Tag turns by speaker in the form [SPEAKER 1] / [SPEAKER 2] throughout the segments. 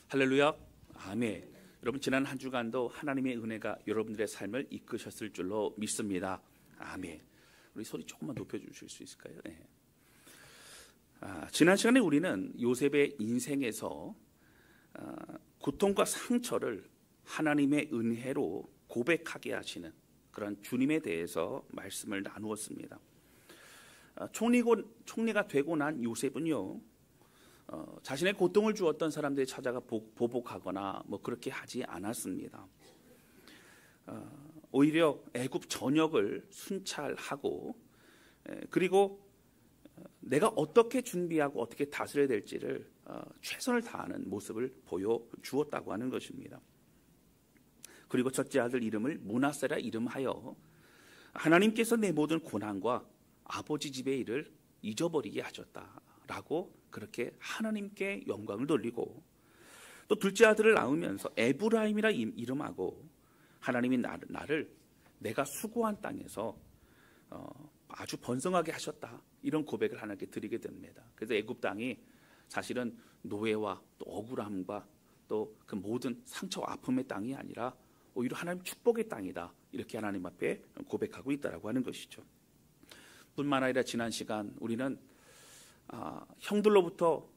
[SPEAKER 1] 할렐루야. 아멘. 여러분 지난 한 주간도 하나님의 은혜가 여러분들의 삶을 이끄셨을 줄로 믿습니다. 아멘. 우리 소리 조금만 높여주실 수 있을까요? 네. 지난 시간에 우리는 요셉의 인생에서 고통과 상처를 하나님의 은혜로 고백하게 하시는 그런 주님에 대해서 말씀을 나누었습니다. 총리가 되고 난 요셉은요, 자신의 고통을 주었던 사람들이 찾아가 보복하거나 뭐 그렇게 하지 않았습니다. 오히려 애굽 전역을 순찰하고, 그리고 내가 어떻게 준비하고 어떻게 다스려야 될지를 최선을 다하는 모습을 보여주었다고 하는 것입니다. 그리고 첫째 아들 이름을 므낫세라 이름하여 하나님께서 내 모든 고난과 아버지 집의 일을 잊어버리게 하셨다라고 그렇게 하나님께 영광을 돌리고, 또 둘째 아들을 낳으면서 에브라임이라 이름하고 하나님이 나를 내가 수고한 땅에서 아주 번성하게 하셨다, 이런 고백을 하나님께 드리게 됩니다. 그래서 애굽 땅이 사실은 노예와 또 억울함과 또 그 모든 상처와 아픔의 땅이 아니라 오히려 하나님 축복의 땅이다, 이렇게 하나님 앞에 고백하고 있다라고 하는 것이죠. 뿐만 아니라 지난 시간 우리는 형들로부터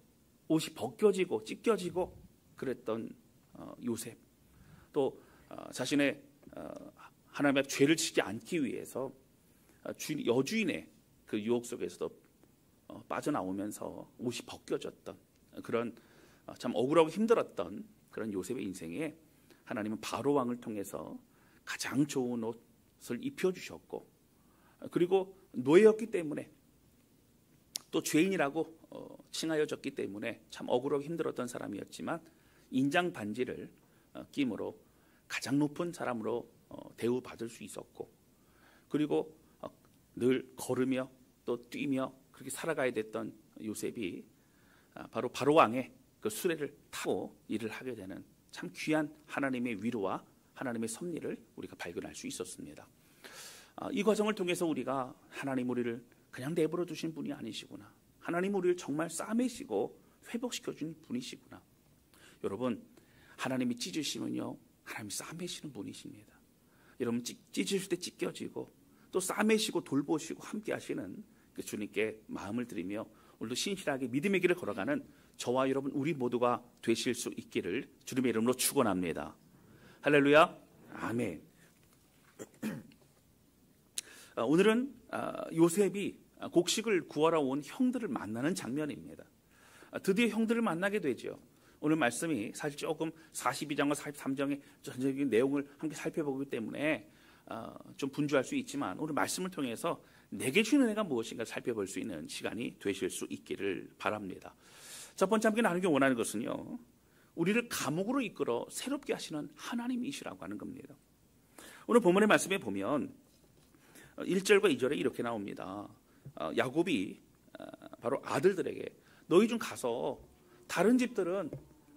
[SPEAKER 1] 옷이 벗겨지고 찢겨지고 그랬던 요셉, 또 자신의 하나님 앞에 죄를 지지 않기 위해서 여주인의 그 유혹 속에서도 빠져나오면서 옷이 벗겨졌던 그런 참 억울하고 힘들었던 그런 요셉의 인생에 하나님은 바로 왕을 통해서 가장 좋은 옷을 입혀주셨고, 그리고 노예였기 때문에 또 죄인이라고 칭하여졌기 때문에 참 억울하고 힘들었던 사람이었지만 인장 반지를 끼므로 가장 높은 사람으로 대우받을 수 있었고, 그리고 늘 걸으며 또 뛰며 그렇게 살아가야 됐던 요셉이 바로 왕의 그 수레를 타고 일을 하게 되는 참 귀한 하나님의 위로와 하나님의 섭리를 우리가 발견할 수 있었습니다. 이 과정을 통해서 우리가 하나님 우리를 그냥 내버려 두신 분이 아니시구나, 하나님 우리를 정말 싸매시고 회복시켜 준 분이시구나. 여러분, 하나님이 찢으시면요, 하나님이 싸매시는 분이십니다. 여러분, 찢으실 때 찢겨지고 또 싸매시고 돌보시고 함께 하시는 그 주님께 마음을 드리며 오늘도 신실하게 믿음의 길을 걸어가는 저와 여러분 우리 모두가 되실 수 있기를 주님의 이름으로 축원합니다. 할렐루야. 아멘. 오늘은 요셉이 곡식을 구하러 온 형들을 만나는 장면입니다. 드디어 형들을 만나게 되죠. 오늘 말씀이 사실 조금 42장과 43장의 전체적인 내용을 함께 살펴보기 때문에 좀 분주할 수 있지만, 오늘 말씀을 통해서 내게 주는 은혜가 무엇인가 살펴볼 수 있는 시간이 되실 수 있기를 바랍니다. 첫 번째 함께 나누기 원하는 것은요, 우리를 감옥으로 이끌어 새롭게 하시는 하나님이시라고 하는 겁니다. 오늘 본문의 말씀에 보면 1절과 2절에 이렇게 나옵니다. 야곱이 바로 아들들에게 너희 좀 가서, 다른 집들은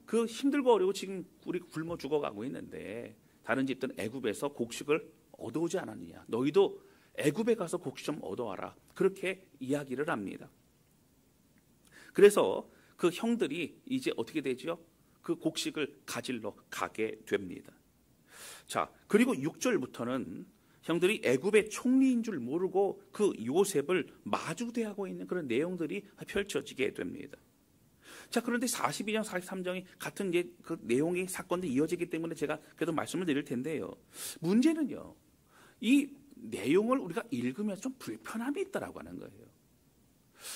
[SPEAKER 1] 그 힘들고 어려고 지금 우리 굶어 죽어가고 있는데 다른 집들은 애굽에서 곡식을 얻어오지 않았느냐, 너희도 애굽에 가서 곡식 좀 얻어와라, 그렇게 이야기를 합니다. 그래서 그 형들이 이제 어떻게 되죠? 그 곡식을 가지러 가게 됩니다. 자, 그리고 6절부터는 형들이 애굽의 총리인 줄 모르고 그 요셉을 마주대하고 있는 그런 내용들이 펼쳐지게 됩니다. 자, 그런데 42장, 43장이 같은 그 내용의 사건들이 이어지기 때문에 제가 그래도 말씀을 드릴 텐데요. 문제는요, 이 내용을 우리가 읽으면 좀 불편함이 있다라고 하는 거예요.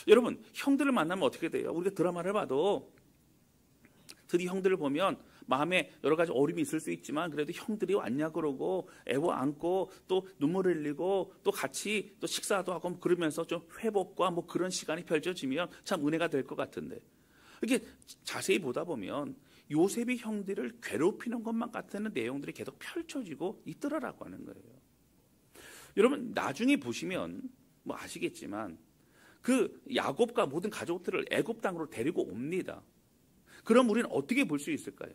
[SPEAKER 1] 여러분, 형들을 만나면 어떻게 돼요? 우리가 드라마를 봐도 드디어 형들을 보면 마음에 여러 가지 어려움이 있을 수 있지만 그래도 형들이 왔냐 그러고 애워 안고 또 눈물을 흘리고 또 같이 또 식사도 하고 그러면서 좀 회복과 뭐 그런 시간이 펼쳐지면 참 은혜가 될 것 같은데, 이렇게 자세히 보다 보면 요셉이 형들을 괴롭히는 것만 같은 내용들이 계속 펼쳐지고 있더라라고 하는 거예요. 여러분, 나중에 보시면 뭐 아시겠지만 그 야곱과 모든 가족들을 애굽 땅으로 데리고 옵니다. 그럼 우리는 어떻게 볼 수 있을까요?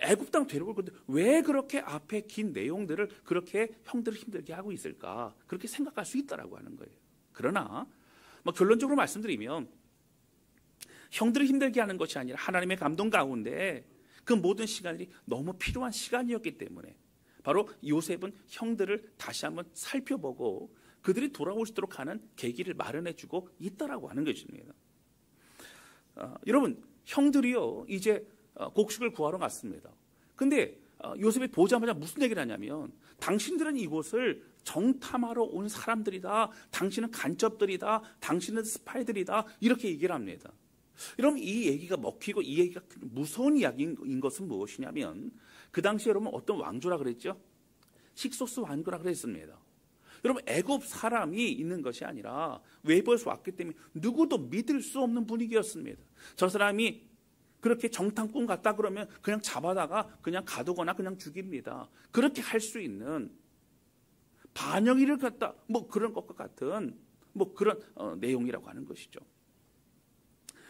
[SPEAKER 1] 애굽 땅 데리고 올 건데 왜 그렇게 앞에 긴 내용들을 그렇게 형들을 힘들게 하고 있을까? 그렇게 생각할 수 있다라고 하는 거예요. 그러나 뭐 결론적으로 말씀드리면 형들을 힘들게 하는 것이 아니라 하나님의 감동 가운데 그 모든 시간들이 너무 필요한 시간이었기 때문에 바로 요셉은 형들을 다시 한번 살펴보고 그들이 돌아올 수 있도록 하는 계기를 마련해주고 있다라고 하는 것입니다. 여러분, 형들이요 이제 곡식을 구하러 갔습니다. 근데 요셉이 보자마자 무슨 얘기를 하냐면, 당신들은 이곳을 정탐하러 온 사람들이다, 당신은 간첩들이다, 당신은 스파이들이다, 이렇게 얘기를 합니다. 여러분, 이 얘기가 먹히고 이 얘기가 무서운 이야기인 것은 무엇이냐면, 그 당시에 여러분 어떤 왕조라 그랬죠? 식소스 왕조라 그랬습니다. 여러분, 애굽 사람이 있는 것이 아니라 외부에서 왔기 때문에 누구도 믿을 수 없는 분위기였습니다. 저 사람이 그렇게 정탐꾼 같다 그러면 그냥 잡아다가 그냥 가두거나 그냥 죽입니다. 그렇게 할 수 있는 반영일을 갖다 뭐 그런 것과 같은 뭐 그런 내용이라고 하는 것이죠.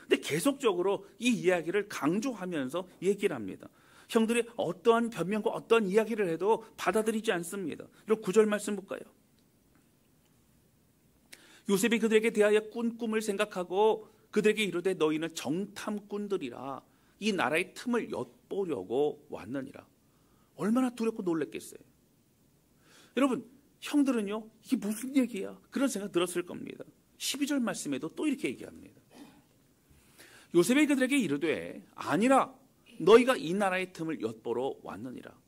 [SPEAKER 1] 근데 계속적으로 이 이야기를 강조하면서 얘기를 합니다. 형들이 어떠한 변명과 어떠한 이야기를 해도 받아들이지 않습니다. 그리고 9절 말씀 볼까요? 요셉이 그들에게 대하여 꾼 꿈을 생각하고 그들에게 이르되 너희는 정탐꾼들이라 이 나라의 틈을 엿보려고 왔느니라. 얼마나 두렵고 놀랐겠어요. 여러분, 형들은요 이게 무슨 얘기야? 그런 생각 들었을 겁니다. 12절 말씀에도 또 이렇게 얘기합니다. 요셉이 그들에게 이르되 아니라 너희가 이 나라의 틈을 엿보러 왔느니라.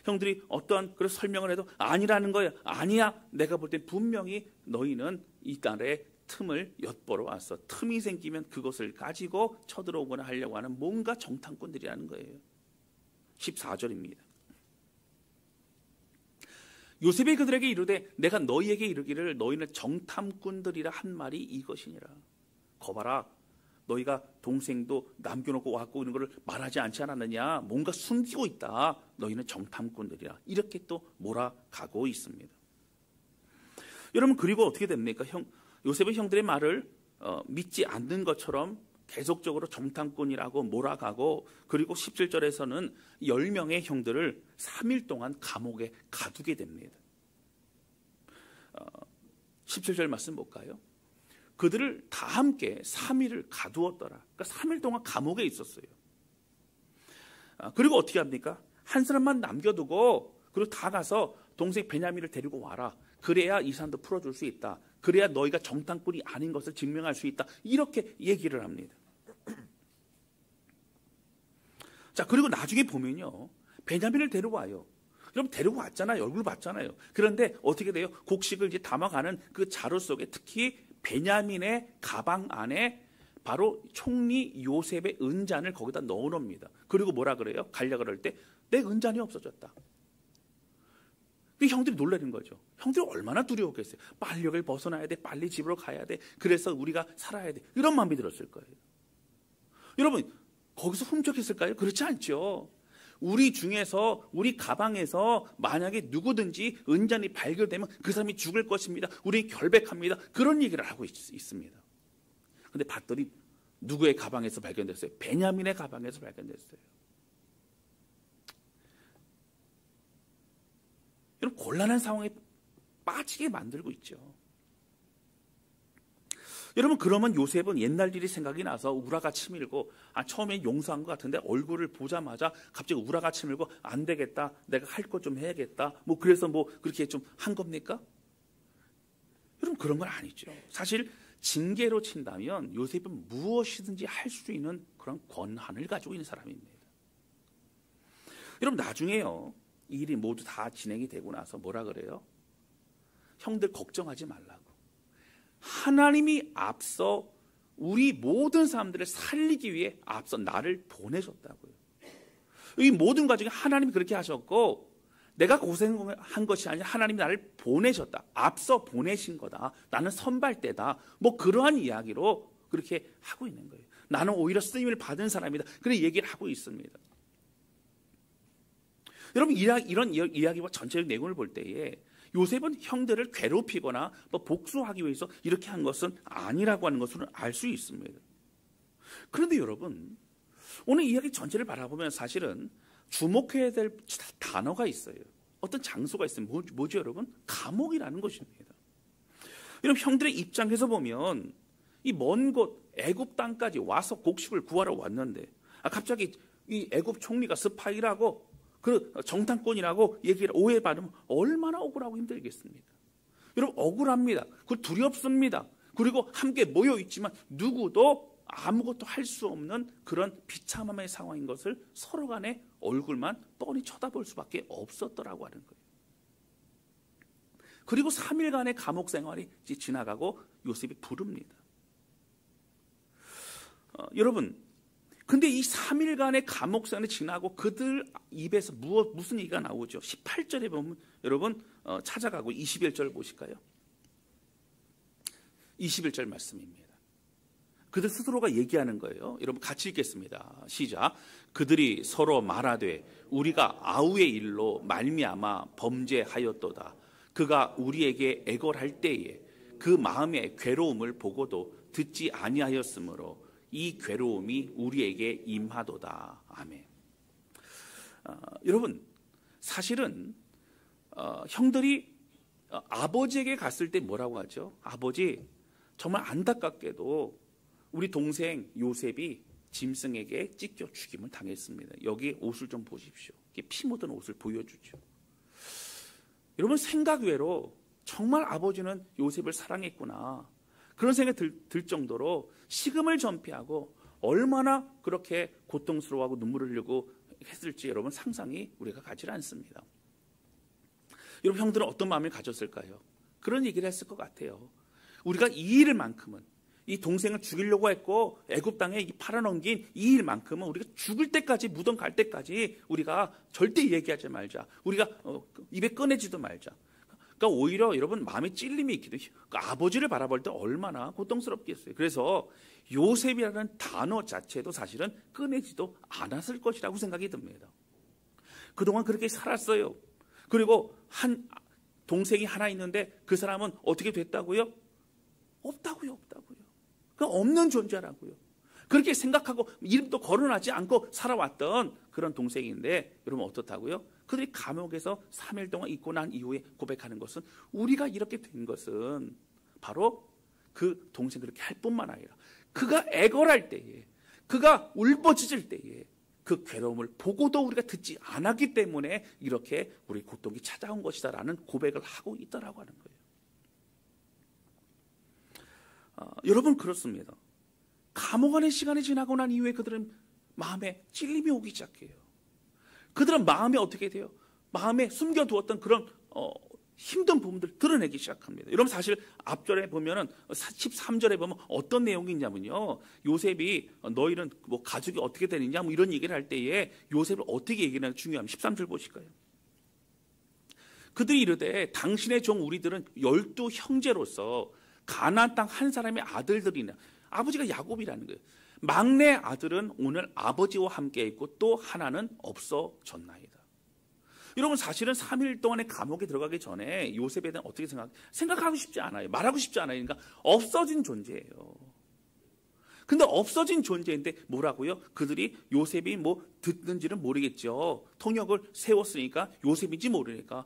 [SPEAKER 1] 형들이 어떠한 그런 설명을 해도 아니라는 거야. 아니야. 내가 볼 땐 분명히 너희는 이 나라의 틈을 엿보러 왔어. 틈이 생기면 그것을 가지고 쳐들어오거나 하려고 하는 뭔가 정탐꾼들이라는 거예요. 14절입니다. 요셉이 그들에게 이르되 내가 너희에게 이르기를 너희는 정탐꾼들이라 한 말이 이것이니라. 거봐라. 너희가 동생도 남겨놓고 왔고 이런 거를 말하지 않지 않았느냐. 뭔가 숨기고 있다. 너희는 정탐꾼들이라. 이렇게 또 몰아가고 있습니다. 여러분, 그리고 어떻게 됩니까? 요셉의 형들의 말을 믿지 않는 것처럼 계속적으로 정탐꾼이라고 몰아가고, 그리고 17절에서는 10명의 형들을 3일 동안 감옥에 가두게 됩니다. 17절 말씀 볼까요? 그들을 다 함께 3일을 가두었더라. 그러니까 3일 동안 감옥에 있었어요. 그리고 어떻게 합니까? 한 사람만 남겨두고 그리고 다 가서 동생 베냐민을 데리고 와라. 그래야 이 사람도 풀어줄 수 있다. 그래야 너희가 정탐꾼이 아닌 것을 증명할 수 있다. 이렇게 얘기를 합니다. 자, 그리고 나중에 보면요, 베냐민을 데려와요. 여러분, 데리고 왔잖아요. 얼굴 봤잖아요. 그런데 어떻게 돼요? 곡식을 이제 담아가는 그 자루 속에 특히 베냐민의 가방 안에 바로 총리 요셉의 은잔을 거기다 넣어놓습니다. 그리고 뭐라 그래요? 가려고 그럴 때 내 은잔이 없어졌다. 형들이 놀라는 거죠. 형들이 얼마나 두려웠겠어요. 빨리 여기를 벗어나야 돼. 빨리 집으로 가야 돼. 그래서 우리가 살아야 돼. 이런 마음이 들었을 거예요. 여러분, 거기서 훔쳤을까요? 그렇지 않죠. 우리 중에서, 우리 가방에서 만약에 누구든지 은잔이 발견되면 그 사람이 죽을 것입니다. 우리 결백합니다. 그런 얘기를 하고 있습니다. 그런데 봤더니 누구의 가방에서 발견됐어요? 베냐민의 가방에서 발견됐어요. 이런 곤란한 상황에 빠지게 만들고 있죠. 여러분, 그러면 요셉은 옛날 일이 생각이 나서 우라가 치밀고, 처음에 용서한 것 같은데 얼굴을 보자마자 갑자기 우라가 치밀고 안 되겠다, 내가 할 것 좀 해야겠다, 뭐 그래서 뭐 그렇게 좀 한 겁니까? 여러분, 그런 건 아니죠. 사실 징계로 친다면 요셉은 무엇이든지 할 수 있는 그런 권한을 가지고 있는 사람입니다. 여러분, 나중에요, 이 일이 모두 다 진행이 되고 나서 뭐라 그래요? 형들 걱정하지 말라고. 하나님이 앞서 우리 모든 사람들을 살리기 위해 앞서 나를 보내셨다고요. 이 모든 과정에 하나님이 그렇게 하셨고, 내가 고생한 것이 아니라 하나님이 나를 보내셨다. 앞서 보내신 거다. 나는 선발대다. 뭐 그러한 이야기로 그렇게 하고 있는 거예요. 나는 오히려 쓰임을 받은 사람이다. 그런 얘기를 하고 있습니다. 여러분, 이런 이야기와 전체적 내용을 볼 때에 요셉은 형들을 괴롭히거나 뭐 복수하기 위해서 이렇게 한 것은 아니라고 하는 것을 알 수 있습니다. 그런데 여러분, 오늘 이야기 전체를 바라보면 사실은 주목해야 될 단어가 있어요. 어떤 장소가 있어요. 뭐죠, 여러분? 감옥이라는 것입니다. 여러분, 형들의 입장에서 보면 이 먼 곳 애굽 땅까지 와서 곡식을 구하러 왔는데 갑자기 이 애굽 총리가 스파이라고 그 정탐꾼이라고 얘기를 오해받으면 얼마나 억울하고 힘들겠습니까? 여러분 억울합니다. 그 두렵습니다. 그리고 함께 모여 있지만 누구도 아무것도 할 수 없는 그런 비참함의 상황인 것을 서로 간에 얼굴만 뻔히 쳐다볼 수밖에 없었더라고 하는 거예요. 그리고 3일간의 감옥 생활이 지나가고 요셉이 부릅니다. 여러분, 근데 이 3일간의 감옥 생활이 지나고 그들 입에서 무슨 얘기가 나오죠? 18절에 보면 여러분 찾아가고 21절 보실까요? 21절 말씀입니다. 그들 스스로가 얘기하는 거예요. 여러분 같이 읽겠습니다. 시작. 그들이 서로 말하되 우리가 아우의 일로 말미암아 범죄하였도다. 그가 우리에게 애걸할 때에 그 마음의 괴로움을 보고도 듣지 아니하였으므로 이 괴로움이 우리에게 임하도다. 아멘. 여러분 사실은 형들이 아버지에게 갔을 때 뭐라고 하죠? 아버지 정말 안타깝게도 우리 동생 요셉이 짐승에게 찢겨 죽임을 당했습니다. 여기 옷을 좀 보십시오. 피 묻은 옷을 보여주죠. 여러분 생각 외로 정말 아버지는 요셉을 사랑했구나. 그런 생각이 들 정도로 식음을 전폐하고 얼마나 그렇게 고통스러워하고 눈물을 흘리고 했을지 여러분 상상이 우리가 가지 않습니다. 여러분 형들은 어떤 마음을 가졌을까요? 그런 얘기를 했을 것 같아요. 우리가 이 일만큼은 이 동생을 죽이려고 했고 애굽 땅에 팔아넘긴 이 일만큼은 우리가 죽을 때까지 무덤 갈 때까지 우리가 절대 얘기하지 말자. 우리가 입에 꺼내지도 말자. 그러니까 오히려 여러분 마음에 찔림이 있기도 해요. 그러니까 아버지를 바라볼 때 얼마나 고통스럽겠어요. 그래서 요셉이라는 단어 자체도 사실은 꺼내지도 않았을 것이라고 생각이 듭니다. 그동안 그렇게 살았어요. 그리고 한 동생이 하나 있는데 그 사람은 어떻게 됐다고요? 없다고요. 그러니까 없는 존재라고요. 그렇게 생각하고 이름도 거론하지 않고 살아왔던 그런 동생인데 여러분 어떻다고요? 그들이 감옥에서 3일 동안 있고 난 이후에 고백하는 것은 우리가 이렇게 된 것은 바로 그 동생 그렇게 할 뿐만 아니라 그가 애걸할 때에 그가 울부짖을 때에 그 괴로움을 보고도 우리가 듣지 않았기 때문에 이렇게 우리 고통이 찾아온 것이다라는 고백을 하고 있다라고 하는 거예요. 여러분 그렇습니다. 감옥 안의 시간이 지나고 난 이후에 그들은 마음에 찔림이 오기 시작해요. 그들은 마음에 어떻게 돼요? 마음에 숨겨두었던 그런 힘든 부분들을 드러내기 시작합니다. 여러분 사실 앞절에 보면은 13절에 보면 어떤 내용이 있냐면요. 요셉이 너희는 뭐 가족이 어떻게 되느냐 뭐 이런 얘기를 할 때에 요셉을 어떻게 얘기하는 게 중요하면 13절 보실까요? 그들이 이르되 당신의 종 우리들은 12 형제로서 가나안 땅 한 사람의 아들들이나 아버지가 야곱이라는 거예요. 막내 아들은 오늘 아버지와 함께 있고 또 하나는 없어졌나이다. 여러분 사실은 3일 동안의 감옥에 들어가기 전에 요셉에 대한 어떻게 생각하고 싶지 않아요. 말하고 싶지 않아요. 그러니까 없어진 존재예요. 근데 없어진 존재인데 뭐라고요? 그들이 요셉이 뭐 듣는지는 모르겠죠. 통역을 세웠으니까 요셉인지 모르니까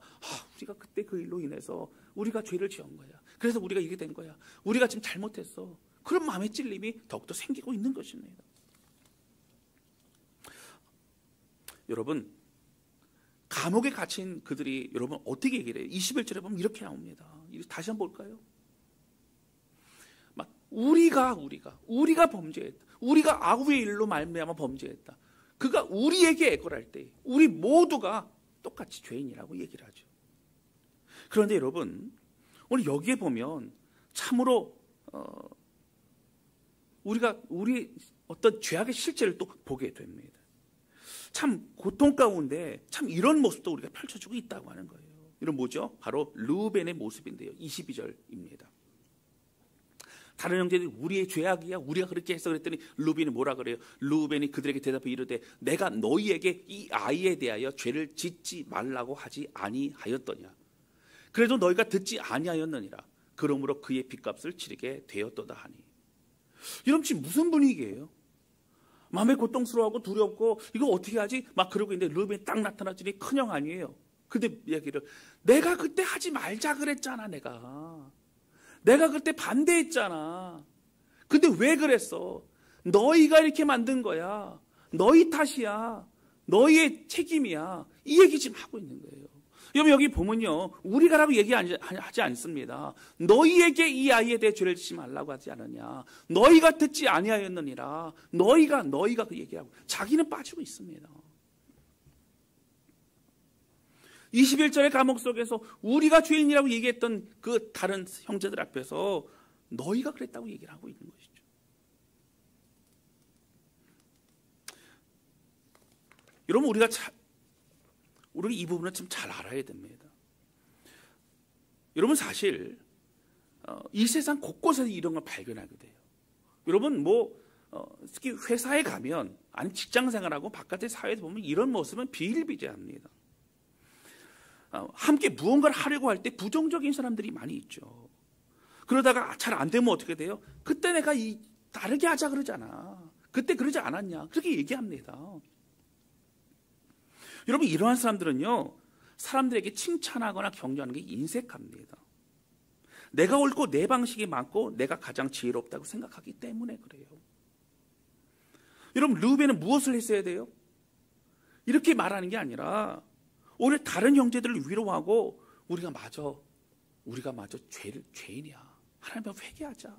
[SPEAKER 1] 우리가 그때 그 일로 인해서 우리가 죄를 지은 거야. 그래서 우리가 이렇게 된 거야. 우리가 지금 잘못했어. 그런 마음의 찔림이 더욱더 생기고 있는 것입니다. 여러분 감옥에 갇힌 그들이 여러분 어떻게 얘기를 해요? 21절에 보면 이렇게 나옵니다. 다시 한번 볼까요? 막 우리가 범죄했다. 우리가 아우의 일로 말미암아 범죄했다. 그가 우리에게 애걸할 때 우리 모두가 똑같이 죄인이라고 얘기를 하죠. 그런데 여러분 오늘 여기에 보면 참으로 우리가 우리 어떤 죄악의 실체를 또 보게 됩니다. 참 고통 가운데 참 이런 모습도 우리가 펼쳐지고 있다고 하는 거예요. 이런 뭐죠? 바로 르우벤의 모습인데요. 22절입니다. 다른 형제들이 우리의 죄악이야 우리가 그렇게 했어 그랬더니 르우벤이 뭐라 그래요? 르우벤이 그들에게 대답해 이르되 내가 너희에게 이 아이에 대하여 죄를 짓지 말라고 하지 아니하였더냐. 그래도 너희가 듣지 아니하였느니라. 그러므로 그의 빚값을 치르게 되었도다 하니. 여러분 지금 무슨 분위기예요? 마음에 고통스러워하고 두렵고 이거 어떻게 하지? 막 그러고 있는데 르우벤이 딱 나타났더니 큰형 아니에요. 근데 얘기를 내가 그때 하지 말자 그랬잖아. 내가 그때 반대했잖아. 근데 왜 그랬어? 너희가 이렇게 만든 거야. 너희 탓이야. 너희의 책임이야. 이 얘기 지금 하고 있는 거예요. 여러분 여기 보면요, 우리가라고 얘기하지 않습니다. 너희에게 이 아이에 대해 죄를 짓지 말라고 하지 않느냐. 너희가 듣지 아니하였느니라. 너희가 그 얘기하고 자기는 빠지고 있습니다. 21절의 감옥 속에서 우리가 죄인이라고 얘기했던 그 다른 형제들 앞에서 너희가 그랬다고 얘기를 하고 있는 것이죠. 여러분 우리가 이 부분을 좀 잘 알아야 됩니다. 여러분 사실 이 세상 곳곳에서 이런 걸 발견하게 돼요. 여러분 특히 회사에 가면 아니 직장 생활하고 바깥의 사회에 보면 이런 모습은 비일비재합니다. 함께 무언가를 하려고 할 때 부정적인 사람들이 많이 있죠. 그러다가 잘 안 되면 어떻게 돼요? 그때 내가 다르게 하자 그러잖아. 그때 그러지 않았냐? 그렇게 얘기합니다. 여러분 이러한 사람들은요, 사람들에게 칭찬하거나 격려하는 게 인색합니다. 내가 옳고 내 방식이 맞고 내가 가장 지혜롭다고 생각하기 때문에 그래요. 여러분 르우벤은 무엇을 했어야 돼요? 이렇게 말하는 게 아니라 오히려 다른 형제들을 위로하고 우리가 마저 죄인이야. 하나님 앞에 회개하자.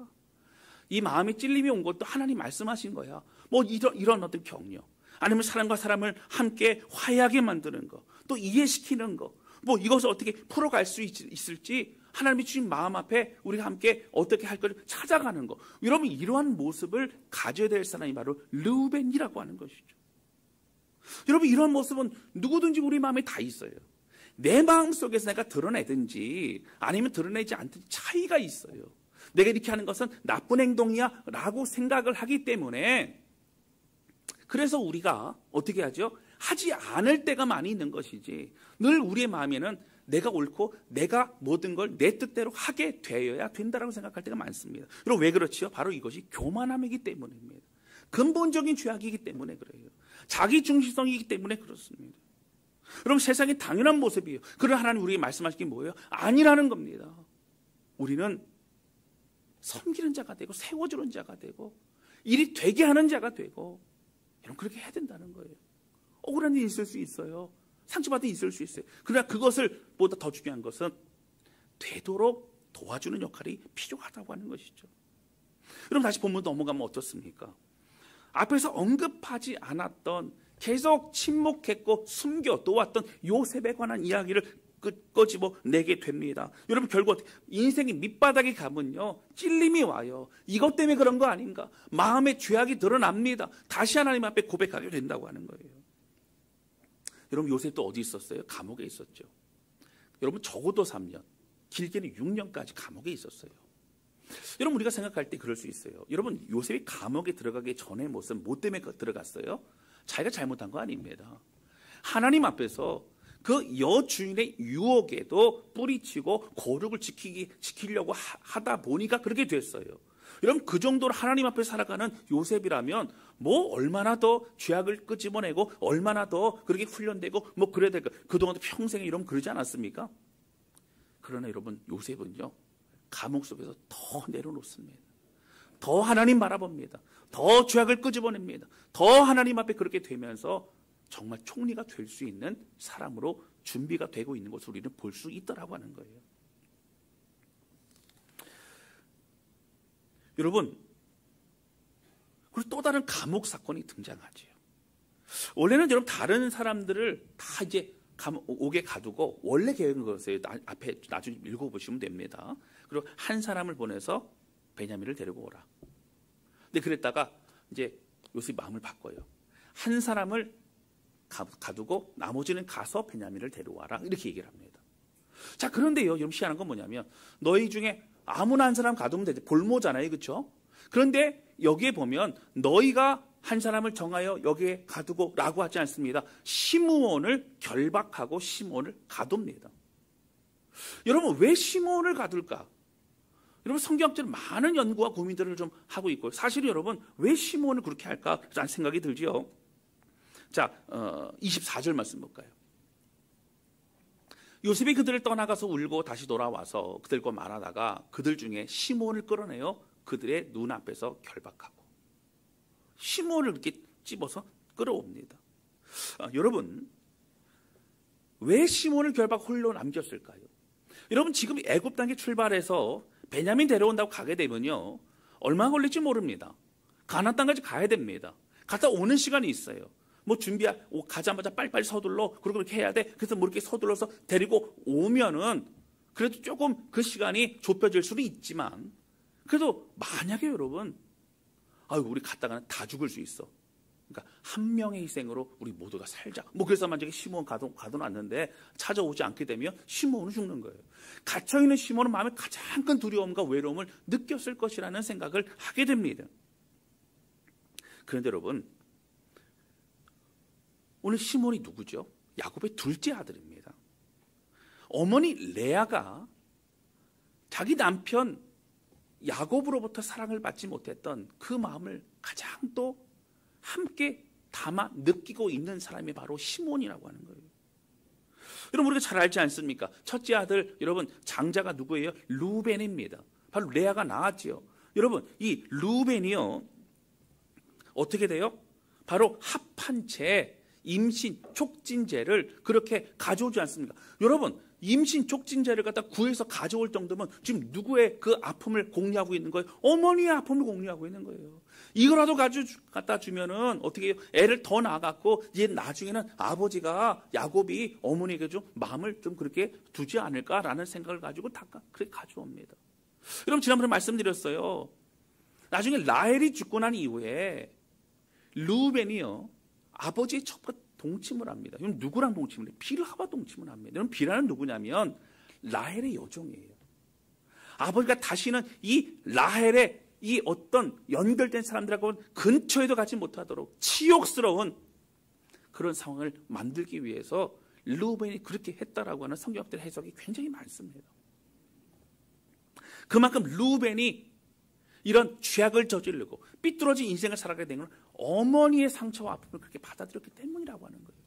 [SPEAKER 1] 이 마음에 찔림이 온 것도 하나님 말씀하신 거야. 이런 어떤 격려, 아니면 사람과 사람을 함께 화해하게 만드는 거, 또 이해시키는 거, 이것을 어떻게 풀어갈 수 있을지 하나님이 주신 마음 앞에 우리가 함께 어떻게 할 것을 찾아가는 거. 여러분 이러한 모습을 가져야 될 사람이 바로 르우벤이라고 하는 것이죠. 여러분 이러한 모습은 누구든지 우리 마음에 다 있어요. 내 마음 속에서 내가 드러내든지 아니면 드러내지 않든지 차이가 있어요. 내가 이렇게 하는 것은 나쁜 행동이야 라고 생각을 하기 때문에, 그래서 우리가 어떻게 하죠? 하지 않을 때가 많이 있는 것이지, 늘 우리의 마음에는 내가 옳고 내가 모든 걸 내 뜻대로 하게 되어야 된다고 생각할 때가 많습니다. 여러분 왜 그렇지요? 바로 이것이 교만함이기 때문입니다. 근본적인 죄악이기 때문에 그래요. 자기 중심성이기 때문에 그렇습니다. 여러분 세상이 당연한 모습이에요. 그러나 하나님 우리에게 말씀하신 게 뭐예요? 아니라는 겁니다. 우리는 섬기는 자가 되고 세워주는 자가 되고 일이 되게 하는 자가 되고, 여러분 그렇게 해야 된다는 거예요. 억울한 일이 있을 수 있어요. 상처받은 일이 있을 수 있어요. 그러나 그것을 보다 더 중요한 것은 되도록 도와주는 역할이 필요하다고 하는 것이죠. 여러분 다시 본문 넘어가면 어떻습니까? 앞에서 언급하지 않았던, 계속 침묵했고 숨겨놓았던 요셉에 관한 이야기를 끄집어내게 됩니다. 여러분 결국 인생이 밑바닥에 가면요, 찔림이 와요. 이것 때문에 그런 거 아닌가? 마음의 죄악이 드러납니다. 다시 하나님 앞에 고백하게 된다고 하는 거예요. 여러분 요셉도 어디 있었어요? 감옥에 있었죠. 여러분 적어도 3년, 길게는 6년까지 감옥에 있었어요. 여러분 우리가 생각할 때 그럴 수 있어요. 여러분 요셉이 감옥에 들어가기 전의 모습 뭐 때문에 들어갔어요? 자기가 잘못한 거 아닙니다. 하나님 앞에서 그 여주인의 유혹에도 뿌리치고 거룩을 지키려고 하다 보니까 그렇게 됐어요. 여러분 그 정도로 하나님 앞에 살아가는 요셉이라면 얼마나 더 죄악을 끄집어내고 얼마나 더 그렇게 훈련되고 그래야 될까? 그동안도 평생에 여러분 그러지 않았습니까? 그러나 여러분 요셉은요, 감옥 속에서 더 내려놓습니다. 더 하나님 바라봅니다. 더 죄악을 끄집어냅니다. 더 하나님 앞에 그렇게 되면서 정말 총리가 될 수 있는 사람으로 준비가 되고 있는 것을 우리는 볼 수 있더라고 하는 거예요. 여러분, 그리고 또 다른 감옥 사건이 등장하죠. 원래는 여러분 다른 사람들을 다 이제 옥에 가두고 원래 계획은 그랬어요. 앞에 나중에 읽어보시면 됩니다. 그리고 한 사람을 보내서 베냐민을 데리고 오라. 근데 그랬다가 이제 요셉이 마음을 바꿔요. 한 사람을 가두고 나머지는 가서 베냐민을 데려와라. 이렇게 얘기를 합니다. 자, 그런데요, 여러분 희한한 건 뭐냐면 너희 중에 아무나 한 사람 가두면 되지. 볼모잖아요. 그렇죠? 그런데 여기에 보면 너희가 한 사람을 정하여 여기에 가두고 라고 하지 않습니다. 시므온을 결박하고 시므온을 가둡니다. 여러분 왜 시므온을 가둘까? 여러분 성경학자는 많은 연구와 고민들을 좀 하고 있고, 사실 여러분 왜 시므온을 그렇게 할까? 라는 생각이 들지요. 자, 24절 말씀 볼까요? 요셉이 그들을 떠나가서 울고 다시 돌아와서 그들과 말하다가 그들 중에 시므온을 끌어내어 그들의 눈앞에서 결박하고 시몬을 이렇게 집어서 끌어옵니다. 여러분, 왜 시몬을 결박 홀로 남겼을까요? 여러분, 지금 애굽 땅에 출발해서 베냐민 데려온다고 가게 되면요, 얼마 걸릴지 모릅니다. 가나안 땅까지 가야 됩니다. 갔다 오는 시간이 있어요. 뭐 가자마자 빨리빨리 서둘러, 그리고 그렇게 해야 돼. 그래서 뭐 이렇게 서둘러서 데리고 오면은 그래도 조금 그 시간이 좁혀질 수는 있지만, 그래도 만약에 여러분, 우리 갔다가는 다 죽을 수 있어. 그러니까 한 명의 희생으로 우리 모두가 살자. 뭐 그래서 만약에 시몬 가둬놨는데 찾아오지 않게 되면 시몬은 죽는 거예요. 갇혀있는 시몬은 마음에 가장 큰 두려움과 외로움을 느꼈을 것이라는 생각을 하게 됩니다. 그런데 여러분, 오늘 시몬이 누구죠? 야곱의 둘째 아들입니다. 어머니 레아가 자기 남편 야곱으로부터 사랑을 받지 못했던 그 마음을 가장 또 함께 담아 느끼고 있는 사람이 바로 시몬이라고 하는 거예요. 여러분, 우리가 잘 알지 않습니까? 첫째 아들, 여러분, 장자가 누구예요? 루벤입니다. 바로 레아가 낳았지요. 여러분, 이 루벤이요, 어떻게 돼요? 바로 합한 채 임신 촉진제를 그렇게 가져오지 않습니까? 여러분, 임신 촉진제를 갖다 구해서 가져올 정도면 지금 누구의 그 아픔을 공유하고 있는 거예요? 어머니의 아픔을 공유하고 있는 거예요. 이거라도 갖다 주면은 어떻게 해요? 애를 더 낳아갖고 이제 나중에는 아버지가 야곱이 어머니에게 좀 마음을 좀 그렇게 두지 않을까라는 생각을 가지고 다 그렇게 가져옵니다. 여러분, 지난번에 말씀드렸어요. 나중에 라헬이 죽고 난 이후에 루벤이요, 아버지의 첩과 동침을 합니다. 이건 누구랑 동침을 해요? 빌하와 동침을 합니다. 여러분, 빌하는 누구냐면 라헬의 여종이에요. 아버지가 다시는 이 라헬의 이 어떤 연결된 사람들하고 근처에도 가지 못하도록 치욕스러운 그런 상황을 만들기 위해서 루벤이 그렇게 했다라고 하는 성경학들 해석이 굉장히 많습니다. 그만큼 루벤이 이런 죄악을 저지르고 삐뚤어진 인생을 살아가게 된 건 어머니의 상처와 아픔을 그렇게 받아들였기 때문이라고 하는 거예요.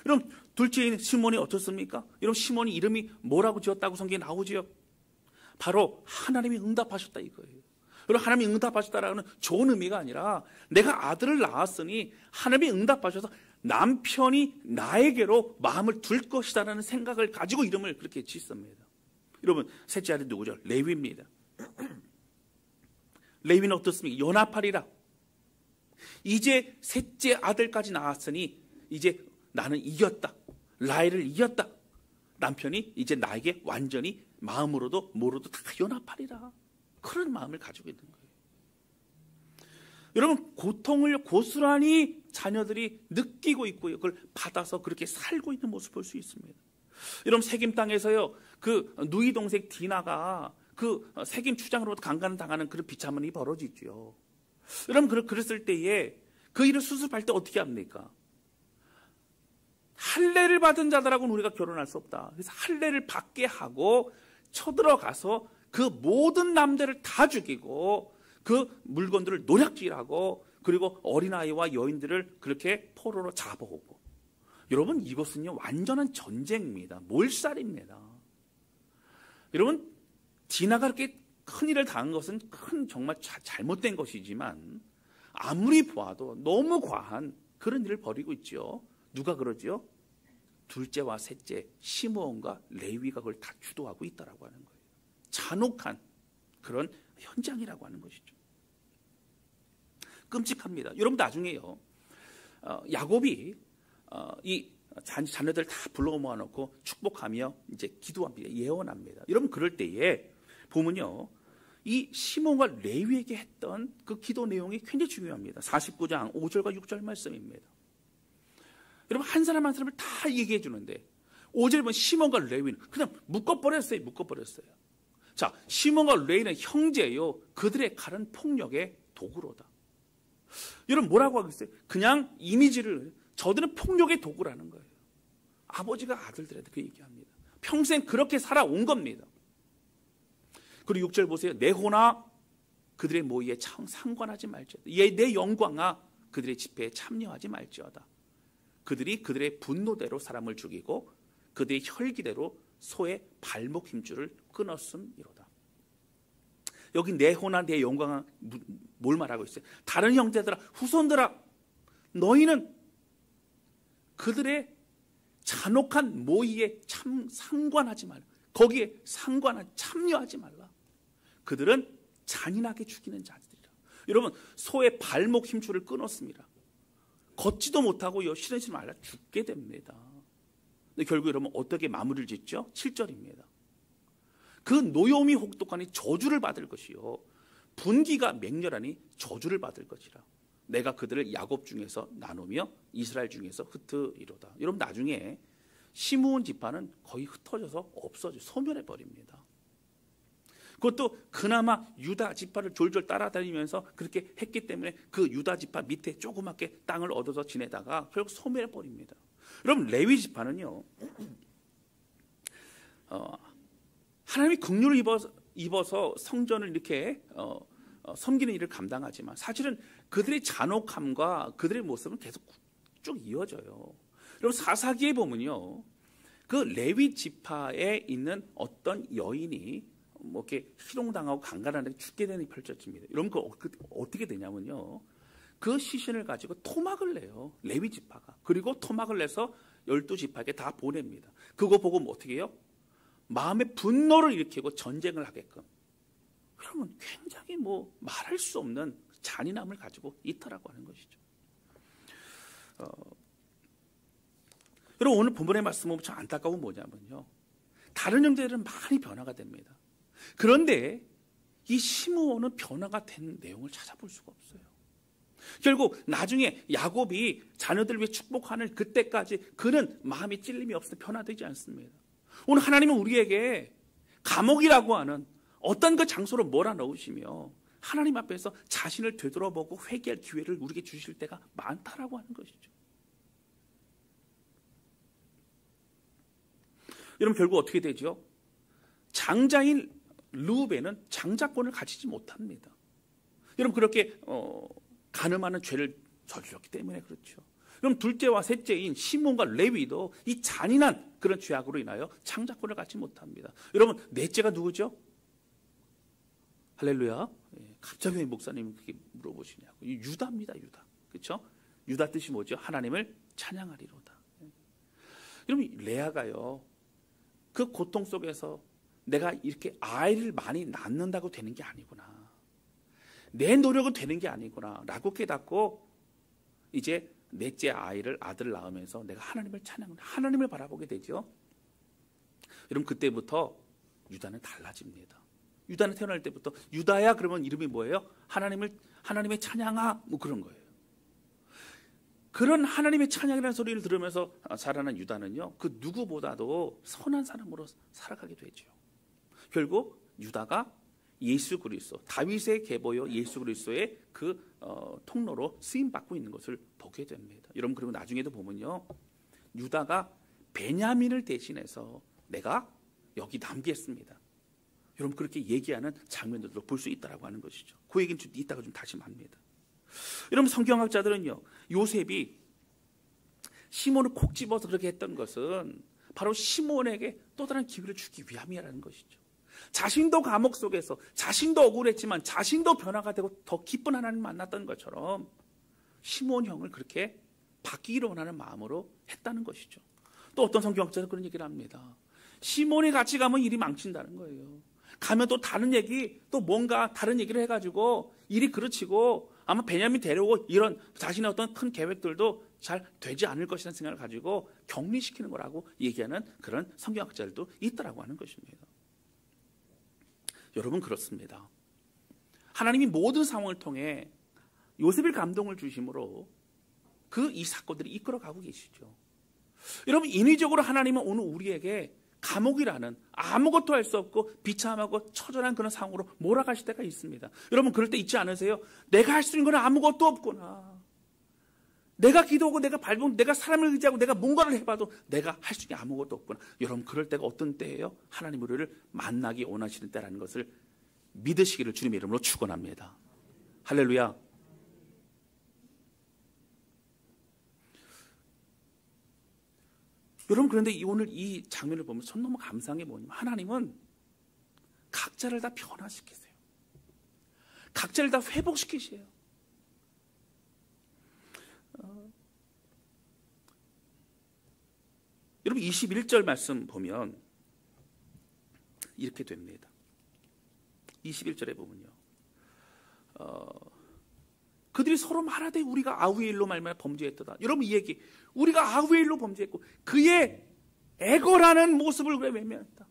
[SPEAKER 1] 여러분, 둘째인 시몬이 어떻습니까? 여러분, 시몬이 이름이 뭐라고 지었다고 성경에 나오지요? 바로 하나님이 응답하셨다 이거예요. 여러분, 하나님이 응답하셨다라는 좋은 의미가 아니라 내가 아들을 낳았으니 하나님이 응답하셔서 남편이 나에게로 마음을 둘 것이다라는 생각을 가지고 이름을 그렇게 짓습니다. 여러분, 셋째 아들 누구죠? 레위입니다. 레위는 어떻습니까? 연합하리라. 이제 셋째 아들까지 낳았으니 이제 나는 이겼다. 라헬을 이겼다. 남편이 이제 나에게 완전히 마음으로도 뭐로도 다 연합하리라. 그런 마음을 가지고 있는 거예요. 여러분, 고통을 고스란히 자녀들이 느끼고 있고요. 그걸 받아서 그렇게 살고 있는 모습을 볼 수 있습니다. 여러분, 세겜 땅에서요, 그 누이 동생 디나가 그 세겜 추장으로부터 강간당하는 그런 비참한 일이 벌어지죠. 여러분, 그랬을 때에 그 일을 수습할 때 어떻게 합니까? 할례를 받은 자들하고는 우리가 결혼할 수 없다. 그래서 할례를 받게 하고 쳐들어가서 그 모든 남자를 다 죽이고 그 물건들을 노략질하고 그리고 어린아이와 여인들을 그렇게 포로로 잡아오고. 여러분, 이것은요 완전한 전쟁입니다. 몰살입니다. 여러분, 디나가 그렇게 큰 일을 당한 것은 정말 잘못된 것이지만 아무리 보아도 너무 과한 그런 일을 벌이고 있죠. 누가 그러죠? 둘째와 셋째 시므온과 레위가 그걸 다 주도하고 있다라고 하는 거예요. 잔혹한 그런 현장이라고 하는 것이죠. 끔찍합니다. 여러분, 나중에요, 야곱이 이 자녀들 다 불러 모아놓고 축복하며 이제 기도합니다. 예언합니다. 여러분, 그럴 때에 보면요, 이 시몬과 레위에게 했던 그 기도 내용이 굉장히 중요합니다. 49장 5절과 6절 말씀입니다. 여러분, 한 사람 한 사람을 다 얘기해 주는데 5절에 보면 시몬과 레위는 그냥 묶어버렸어요. 자, 시몬과 레위는 형제예요. 그들의 칼은 폭력의 도구로다. 여러분, 뭐라고 하겠어요? 그냥 이미지를, 저들은 폭력의 도구라는 거예요. 아버지가 아들들한테 그 얘기합니다. 평생 그렇게 살아온 겁니다. 그리고 6절 보세요. 내 호나 그들의 모의에 상관하지 말지어다. 내 영광아 그들의 집회에 참여하지 말지어다. 그들이 그들의 분노대로 사람을 죽이고 그들의 혈기대로 소의 발목 힘줄을 끊었음이로다. 여기 내 호나 내 영광은 뭘 말하고 있어요? 다른 형제들아, 후손들아, 너희는 그들의 잔혹한 모의에 상관하지 말라. 거기에 참여하지 말라. 그들은 잔인하게 죽이는 자들이라. 여러분, 소의 발목 힘줄을 끊었습니다. 걷지도 못하고요, 시름시름 말라 죽게 됩니다. 근데 결국 여러분 어떻게 마무리를 짓죠? 7절입니다. 그 노여움이 혹독하니 저주를 받을 것이요, 분기가 맹렬하니 저주를 받을 것이라. 내가 그들을 야곱 중에서 나누며 이스라엘 중에서 흩으리로다. 여러분, 나중에 시므온 지파는 거의 흩어져서 없어져 소멸해 버립니다. 그것도 그나마 유다 지파를 졸졸 따라다니면서 그렇게 했기 때문에 그 유다 지파 밑에 조그맣게 땅을 얻어서 지내다가 결국 소멸해 버립니다. 여러분, 레위 지파는요, 하나님이 긍휼을 입어서 성전을 이렇게 섬기는 일을 감당하지만 사실은 그들의 잔혹함과 그들의 모습은 계속 쭉 이어져요. 여러분, 사사기에 보면요, 그 레위 지파에 있는 어떤 여인이 뭐 이렇게 희롱당하고 강간하는데 죽게 되는 일이 펼쳐집니다. 여러분, 그 어떻게 되냐면요, 그 시신을 가지고 토막을 내요, 레위 지파가. 그리고 토막을 내서 12지파에게 다 보냅니다. 그거 보고 뭐 어떻게 해요? 마음의 분노를 일으키고 전쟁을 하게끔. 여러분, 굉장히 뭐 말할 수 없는 잔인함을 가지고 있더라고 하는 것이죠. 여러분, 오늘 본문의 말씀은 참 안타까운 뭐냐면요, 다른 형제들은 많이 변화가 됩니다. 그런데 이 시므온은 변화가 된 내용을 찾아볼 수가 없어요. 결국 나중에 야곱이 자녀들 위해 축복하는 그때까지 그는 마음이 찔림이 없어 변화되지 않습니다. 오늘 하나님은 우리에게 감옥이라고 하는 어떤 그 장소로 몰아넣으시며 하나님 앞에서 자신을 되돌아보고 회개할 기회를 우리에게 주실 때가 많다라고 하는 것이죠. 여러분, 결국 어떻게 되죠? 장자인 르우벤은 장자권을 가지지 못합니다. 여러분, 그렇게 간음하는 죄를 저질렀기 때문에 그렇죠. 그럼 둘째와 셋째인 시몬과 레위도 이 잔인한 그런 죄악으로 인하여 장자권을 갖지 못합니다. 여러분, 넷째가 누구죠? 할렐루야. 갑자기 왜 목사님이 그렇게 물어보시냐고. 유다입니다, 유다. 그렇죠? 유다 뜻이 뭐죠? 하나님을 찬양하리로다. 여러분, 레아가요, 그 고통 속에서 내가 이렇게 아이를 많이 낳는다고 되는 게 아니구나, 내 노력은 되는 게 아니구나 라고 깨닫고 이제 넷째 아들을 낳으면서 내가 하나님을 찬양하는, 하나님을 바라보게 되죠. 여러분, 그때부터 유다는 달라집니다. 유다는 태어날 때부터 유다야 그러면 이름이 뭐예요? 하나님의 찬양아, 뭐 그런 거예요. 그런 하나님의 찬양이라는 소리를 들으면서 자라난 유다는요, 그 누구보다도 선한 사람으로 살아가게 되죠. 결국 유다가 예수 그리스도, 다윗의 계보여 예수 그리스도의 그 통로로 쓰임 받고 있는 것을 보게 됩니다. 여러분, 그리고 나중에도 보면요, 유다가 베냐민을 대신해서 내가 여기 남겠습니다, 여러분, 그렇게 얘기하는 장면들도 볼 수 있다라고 하는 것이죠. 그 얘기는 좀 이따가 좀 다시 합니다. 여러분, 성경학자들은요, 요셉이 시몬을 콕 집어서 그렇게 했던 것은 바로 시몬에게 또 다른 기회를 주기 위함이라는 것이죠. 자신도 감옥 속에서 자신도 억울했지만 자신도 변화가 되고 더 기쁜 하나님을 만났던 것처럼 시몬 형을 그렇게 바뀌기를 원하는 마음으로 했다는 것이죠. 또 어떤 성경학자는 그런 얘기를 합니다. 시몬이 같이 가면 일이 망친다는 거예요. 가면 또 다른 얘기, 또 뭔가 다른 얘기를 해가지고 일이 그르치고 아마 베냐민 데려오고 이런 자신의 어떤 큰 계획들도 잘 되지 않을 것이라는 생각을 가지고 격리시키는 거라고 얘기하는 그런 성경학자들도 있다라고 하는 것입니다. 여러분, 그렇습니다. 하나님이 모든 상황을 통해 요셉을 감동을 주심으로 그 이 사건들이 이끌어가고 계시죠. 여러분, 인위적으로 하나님은 오늘 우리에게 감옥이라는 아무것도 할 수 없고 비참하고 처절한 그런 상황으로 몰아가실 때가 있습니다. 여러분, 그럴 때 있지 않으세요? 내가 할 수 있는 건 아무것도 없구나. 내가 기도하고 내가 밟으면 내가 사람을 의지하고 내가 뭔가를 해봐도 내가 할 수 있는 게 아무것도 없구나. 여러분, 그럴 때가 어떤 때예요? 하나님 우리를 만나기 원하시는 때라는 것을 믿으시기를 주님의 이름으로 축원합니다. 할렐루야. 여러분, 그런데 오늘 이 장면을 보면 전 너무 감사한 게 뭐냐면 하나님은 각자를 다 변화시키세요. 각자를 다 회복시키세요. 여러분 21절 말씀 보면 이렇게 됩니다. 21절에 보면요. 그들이 서로 말하되 우리가 아우의 일로 말미암아 범죄했도다. 여러분 이 얘기, 우리가 아우의 일로 범죄했고 그의 애거라는 모습을 그래 외면했다.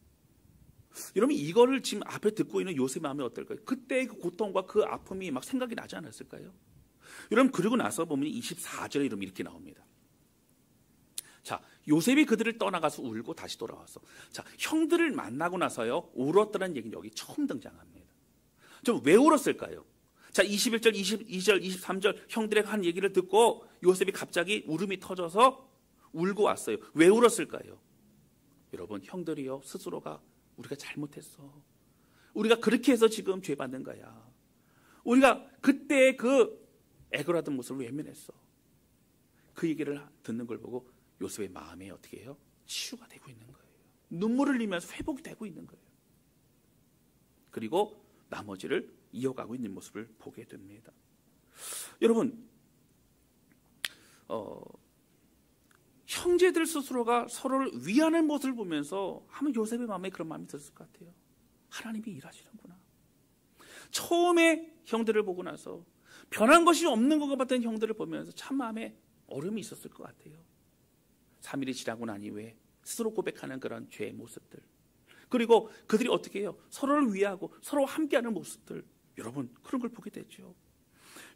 [SPEAKER 1] 여러분 이거를 지금 앞에 듣고 있는 요셉의 마음이 어떨까요? 그때의 그 고통과 그 아픔이 막 생각이 나지 않았을까요? 여러분 그리고 나서 보면 24절에 이렇게 나옵니다. 자, 요셉이 그들을 떠나가서 울고 다시 돌아왔어. 자, 형들을 만나고 나서요 울었다는 얘기는 여기 처음 등장합니다. 좀 왜 울었을까요? 자, 21절, 22절, 23절 형들의 한 얘기를 듣고 요셉이 갑자기 울음이 터져서 울고 왔어요. 왜 울었을까요? 여러분 형들이요 스스로가 우리가 잘못했어. 우리가 그렇게 해서 지금 죄 받는 거야. 우리가 그때 그 애걸하던 모습을 외면했어. 그 얘기를 듣는 걸 보고 요셉의 마음에 어떻게 해요? 치유가 되고 있는 거예요. 눈물을 흘리면서 회복이 되고 있는 거예요. 그리고 나머지를 이어가고 있는 모습을 보게 됩니다. 여러분 형제들 스스로가 서로를 위하는 모습을 보면서 아마 요셉의 마음에 그런 마음이 들었을 것 같아요. 하나님이 일하시는구나. 처음에 형들을 보고 나서 변한 것이 없는 것 같은 형들을 보면서 참 마음에 얼음이 있었을 것 같아요. 3일이 지나고 난 이후에 스스로 고백하는 그런 죄의 모습들, 그리고 그들이 어떻게 해요? 서로를 위하고 서로 함께하는 모습들, 여러분 그런 걸 보게 되죠.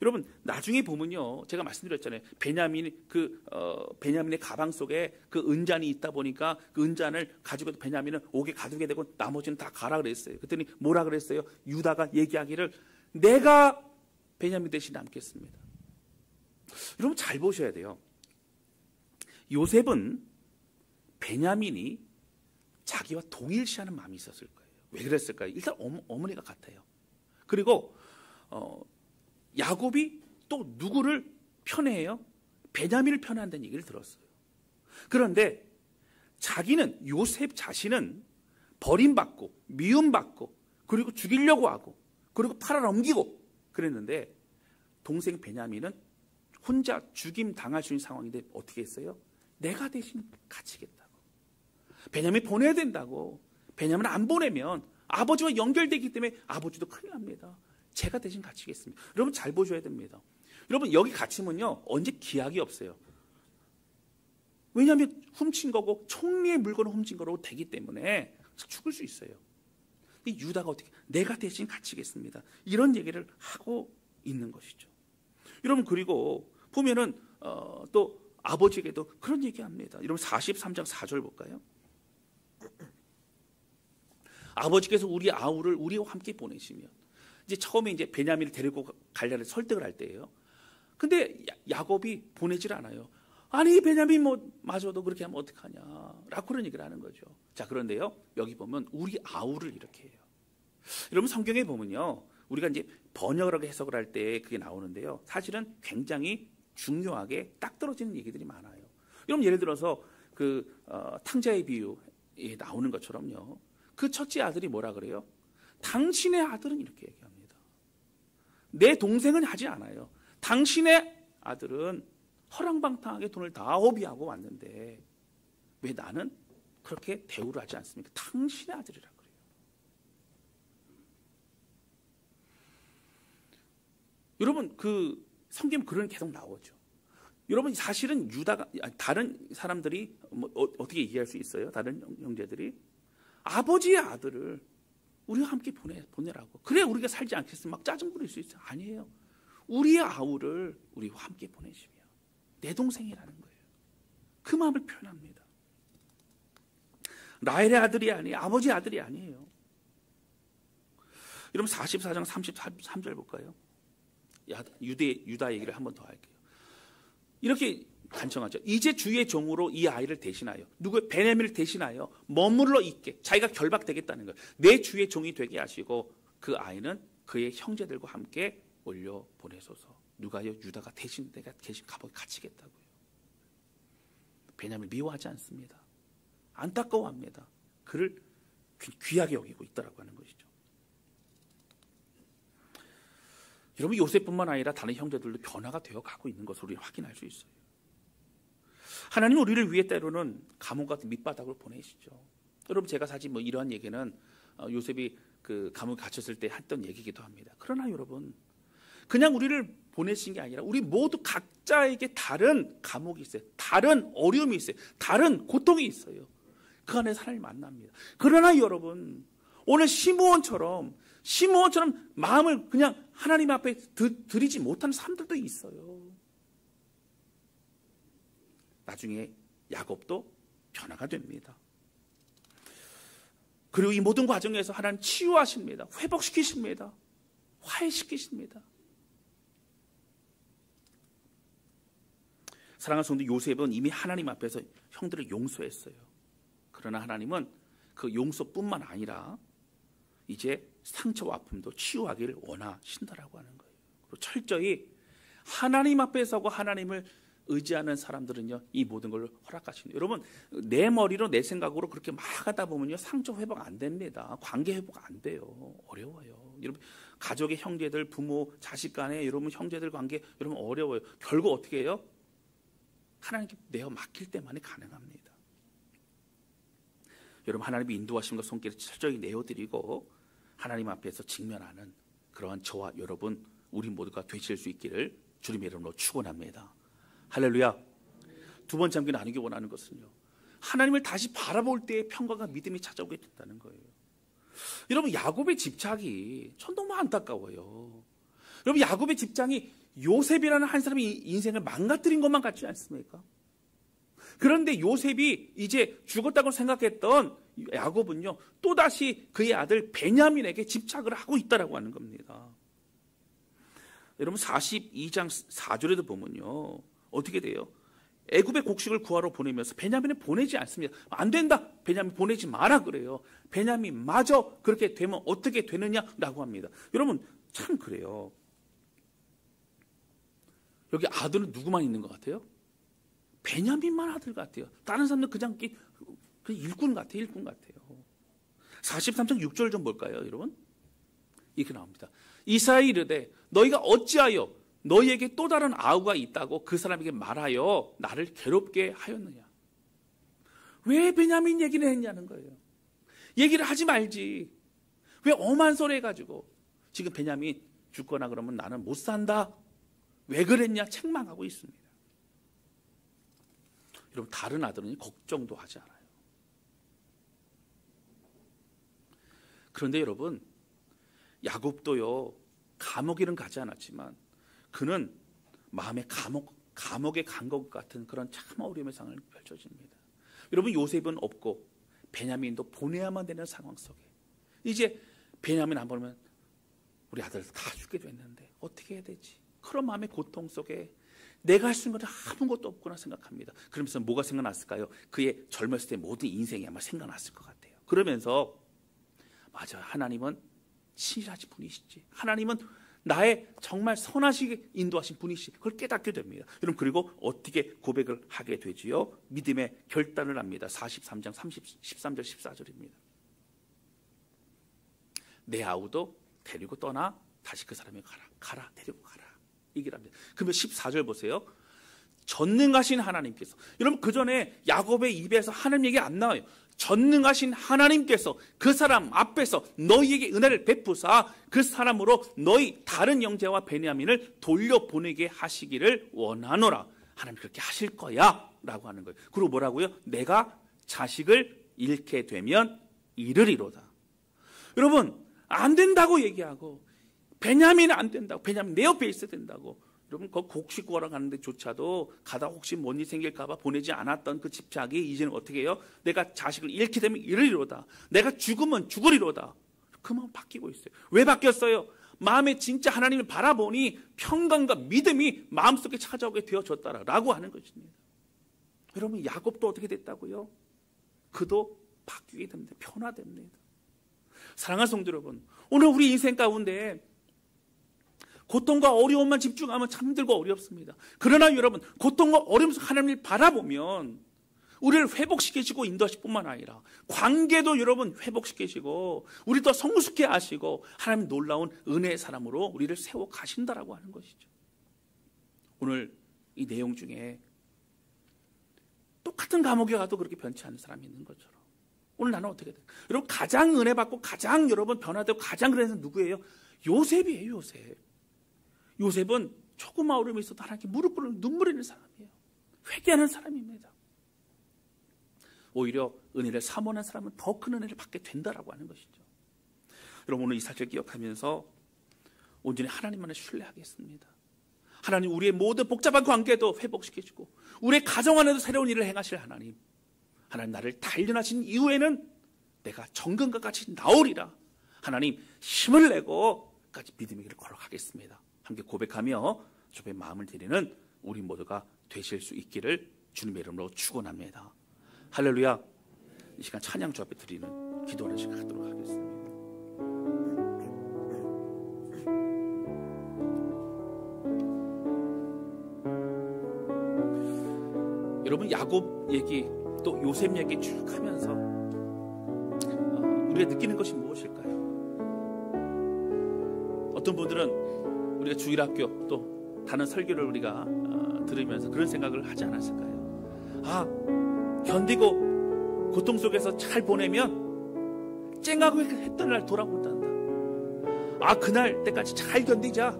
[SPEAKER 1] 여러분 나중에 보면요, 제가 말씀드렸잖아요. 베냐민의 가방 속에 그 은잔이 있다 보니까 그 은잔을 가지고 베냐민은 옥에 가두게 되고 나머지는 다 가라 그랬어요. 그랬더니 뭐라 그랬어요? 유다가 얘기하기를 내가 베냐민 대신 남겠습니다. 여러분 잘 보셔야 돼요. 요셉은 베냐민이 자기와 동일시하는 마음이 있었을 거예요. 왜 그랬을까요? 일단 어머니가 같아요. 그리고 야곱이 또 누구를 편애해요? 베냐민을 편애한다는 얘기를 들었어요. 그런데 자기는, 요셉 자신은 버림받고 미움받고 그리고 죽이려고 하고 그리고 팔아넘기고 그랬는데 동생 베냐민은 혼자 죽임 당할 수 있는 상황인데 어떻게 했어요? 내가 대신 갇히겠다고. 베냐민 보내야 된다고. 베냐민 안 보내면 아버지와 연결되기 때문에 아버지도 큰일 납니다. 제가 대신 갇히겠습니다. 여러분 잘 보셔야 됩니다. 여러분 여기 갇히면요 언제 기약이 없어요. 왜냐하면 훔친 거고 총리의 물건을 훔친 거로 되기 때문에 죽을 수 있어요. 이 유다가 어떻게 내가 대신 갇히겠습니다. 이런 얘기를 하고 있는 것이죠. 여러분 그리고 보면은 또 아버지에게도 그런 얘기합니다. 여러분 43장 4절 볼까요? 아버지께서 우리 아우를 우리와 함께 보내시면, 이제 처음에 이제 베냐민을 데리고 가려는 설득을 할 때예요. 근데 야곱이 보내질 않아요. 아니 베냐민 마저도 그렇게 하면 어떡하냐라고 그런 얘기를 하는 거죠. 자, 그런데요 여기 보면 우리 아우를 이렇게 해요. 여러분 성경에 보면요 우리가 이제 번역을 해석을 할 때 그게 나오는데요, 사실은 굉장히 중요하게 딱 떨어지는 얘기들이 많아요. 여러분 예를 들어서 그 탕자의 비유에 나오는 것처럼요, 그 첫째 아들이 뭐라 그래요? 당신의 아들은 이렇게 얘기합니다. 내 동생은 하지 않아요. 당신의 아들은 허랑방탕하게 돈을 다 허비하고 왔는데 왜 나는 그렇게 대우를 하지 않습니까? 당신의 아들이라 그래요. 여러분 그 성경 그런 계속 나오죠. 여러분 사실은 유다가, 다른 사람들이 어떻게 이해할 수 있어요? 다른 형제들이 아버지의 아들을 우리와 함께 보내라고. 그래 우리가 살지 않겠으면 막 짜증 부릴 수 있어요. 아니에요. 우리의 아우를 우리와 함께 보내시며 내 동생이라는 거예요. 그 마음을 표현합니다. 라헬의 아들이 아니에요. 아버지의 아들이 아니에요. 여러분 44장 33절 볼까요? 유다 얘기를 한 번 더 할게요. 이렇게 간청하죠. 이제 주의 종으로 이 아이를 대신하여, 누구 베냐민을 대신하여 머물러 있게, 자기가 결박되겠다는 거예요. 내 주의 종이 되게 하시고 그 아이는 그의 형제들과 함께 올려 보내소서. 누가요? 유다가 대신 내가 대신 감옥에 갇히겠다고요. 베냐민을 미워하지 않습니다. 안타까워합니다. 그를 귀하게 여기고 있다라고 하는 것이죠. 여러분 요셉뿐만 아니라 다른 형제들도 변화가 되어 가고 있는 것을 우리는 확인할 수 있어요. 하나님은 우리를 위해 때로는 감옥 같은 밑바닥을 보내시죠. 여러분 제가 사실 뭐 이러한 얘기는 요셉이 그 감옥에 갇혔을 때 했던 얘기이기도 합니다. 그러나 여러분 그냥 우리를 보내신 게 아니라 우리 모두 각자에게 다른 감옥이 있어요. 다른 어려움이 있어요. 다른 고통이 있어요. 그 안에서 하나님 만납니다. 그러나 여러분 오늘 시므온처럼 마음을 그냥 하나님 앞에 드리지 못하는 사람들도 있어요. 나중에 야곱도 변화가 됩니다. 그리고 이 모든 과정에서 하나님 치유하십니다. 회복시키십니다. 화해시키십니다. 사랑하는 성도, 요셉은 이미 하나님 앞에서 형들을 용서했어요. 그러나 하나님은 그 용서뿐만 아니라 이제 상처와 아픔도 치유하기를 원하신다라고 하는 거예요. 그리고 철저히 하나님 앞에 서고 하나님을 의지하는 사람들은요, 이 모든 걸 허락하십니다. 여러분, 내 머리로 내 생각으로 그렇게 막 하다 보면요, 상처 회복 안 됩니다. 관계 회복 안 돼요. 어려워요. 여러분, 가족의 형제들, 부모, 자식 간에 여러분 형제들 관계 여러분 어려워요. 결국 어떻게 해요? 하나님께 내어 맡길 때만이 가능합니다. 여러분, 하나님의 인도하심과 손길을 철저히 내어드리고 하나님 앞에서 직면하는 그러한 저와 여러분, 우리 모두가 되실 수 있기를 주님의 이름으로 축원합니다. 할렐루야. 두 번째 함께 나누기 원하는 것은요, 하나님을 다시 바라볼 때의 평강과 믿음이 찾아오게 된다는 거예요. 여러분, 야곱의 집착이 전 너무 안타까워요. 여러분, 야곱의 집착이 요셉이라는 한 사람이 인생을 망가뜨린 것만 같지 않습니까? 그런데 요셉이 이제 죽었다고 생각했던 야곱은요, 또다시 그의 아들 베냐민에게 집착을 하고 있다라고 하는 겁니다. 여러분, 42장 4절에도 보면요, 어떻게 돼요? 애굽의 곡식을 구하러 보내면서 베냐민을 보내지 않습니다. 안 된다, 베냐민 보내지 마라 그래요. 베냐민마저 그렇게 되면 어떻게 되느냐라고 합니다. 여러분, 참 그래요. 여기 아들은 누구만 있는 것 같아요? 베냐민만 아들 같아요. 다른 사람들 그냥 일꾼 같아요. 일꾼 같아요. 43장 6절 좀 볼까요, 여러분? 이렇게 나옵니다. 이사야에 이르되 너희가 어찌하여 너희에게 또 다른 아우가 있다고 그 사람에게 말하여 나를 괴롭게 하였느냐. 왜 베냐민 얘기를 했냐는 거예요. 얘기를 하지 말지. 왜 엄한 소리 해가지고 지금 베냐민 죽거나 그러면 나는 못 산다. 왜 그랬냐 책망하고 있습니다. 여러분, 다른 아들은 걱정도 하지 않아요. 그런데 여러분, 야곱도요, 감옥에는 가지 않았지만 그는 마음의 감옥에 간 것 같은 그런 참 어려움의 상황을 펼쳐집니다. 여러분, 요셉은 없고 베냐민도 보내야만 되는 상황 속에 이제 베냐민 안 보면 우리 아들 다 죽게 됐는데 어떻게 해야 되지? 그런 마음의 고통 속에 내가 할 수 있는 것은 아무것도 없구나 생각합니다. 그러면서 뭐가 생각났을까요? 그의 젊었을 때 모든 인생이 아마 생각났을 것 같아요. 그러면서 맞아요, 하나님은 친실하신 분이시지, 하나님은 나의 정말 선하시게 인도하신 분이시, 그걸 깨닫게 됩니다. 여러분, 그리고 어떻게 고백을 하게 되지요? 믿음의 결단을 합니다. 43장 13절 14절입니다. 내 아우도 데리고 떠나 다시 그 사람에게 가라 데리고 가라, 얘기를 합니다. 그러면 14절 보세요. 전능하신 하나님께서, 여러분, 그 전에 야곱의 입에서 하나님 얘기 안 나와요. 전능하신 하나님께서 그 사람 앞에서 너희에게 은혜를 베푸사 그 사람으로 너희 다른 형제와 베냐민을 돌려보내게 하시기를 원하노라. 하나님 그렇게 하실 거야 라고 하는 거예요. 그리고 뭐라고요? 내가 자식을 잃게 되면 이르리로다. 여러분, 안 된다고 얘기하고 베냐민은 안 된다고, 베냐민 내 옆에 있어야 된다고. 여러분, 그 곡식 구하러 가는데 조차도 가다 혹시 뭔 일 생길까봐 보내지 않았던 그 집착이 이제는 어떻게 해요? 내가 자식을 잃게 되면 이르리로다. 내가 죽으면 죽으리로다. 그 마음 바뀌고 있어요. 왜 바뀌었어요? 마음에 진짜 하나님을 바라보니 평강과 믿음이 마음속에 찾아오게 되어졌다라고 하는 것입니다. 여러분, 야곱도 어떻게 됐다고요? 그도 바뀌게 됩니다. 변화됩니다. 사랑하는 성도 여러분, 오늘 우리 인생 가운데 고통과 어려움만 집중하면 참 힘들고 어렵습니다. 그러나 여러분, 고통과 어려움 속 하나님을 바라보면 우리를 회복시키시고 인도하실 뿐만 아니라 관계도 여러분 회복시키시고 우리 더 성숙해 하시고 하나님 놀라운 은혜의 사람으로 우리를 세워 가신다라고 하는 것이죠. 오늘 이 내용 중에 똑같은 감옥에 가도 그렇게 변치 않는 사람이 있는 것처럼 오늘 나는 어떻게 돼? 여러분 가장 은혜 받고 가장 여러분 변화되고 가장 그래서 누구예요? 요셉이에요. 요셉. 요셉은 조그마한 어려움이 있어도 하나님께 무릎 꿇는 눈물 흘리는 사람이에요. 회개하는 사람입니다. 오히려 은혜를 사모하는 사람은 더 큰 은혜를 받게 된다라고 하는 것이죠. 여러분 오늘 이 사실을 기억하면서 온전히 하나님만을 신뢰하겠습니다. 하나님 우리의 모든 복잡한 관계도 회복시키시고 우리의 가정 안에도 새로운 일을 행하실 하나님. 하나님 나를 단련하신 이후에는 내가 정금과 같이 나오리라. 하나님 힘을 내고 까지 믿음의 길을 걸어가겠습니다. 함께 고백하며 주의 마음을 드리는 우리 모두가 되실 수 있기를 주님의 이름으로 축원합니다. 할렐루야. 이 시간 찬양 주 앞에 드리는 기도하는 시간 갖도록 하겠습니다. 여러분 야곱 얘기 또 요셉 얘기 쭉 하면서 우리가 느끼는 것이 무엇일까요? 어떤 분들은 우리가 주일학교 또 다른 설교를 우리가 들으면서 그런 생각을 하지 않았을까요? 아, 견디고 고통 속에서 잘 보내면 쨍하고 했던 날 돌아온단다. 아, 그날 때까지 잘 견디자.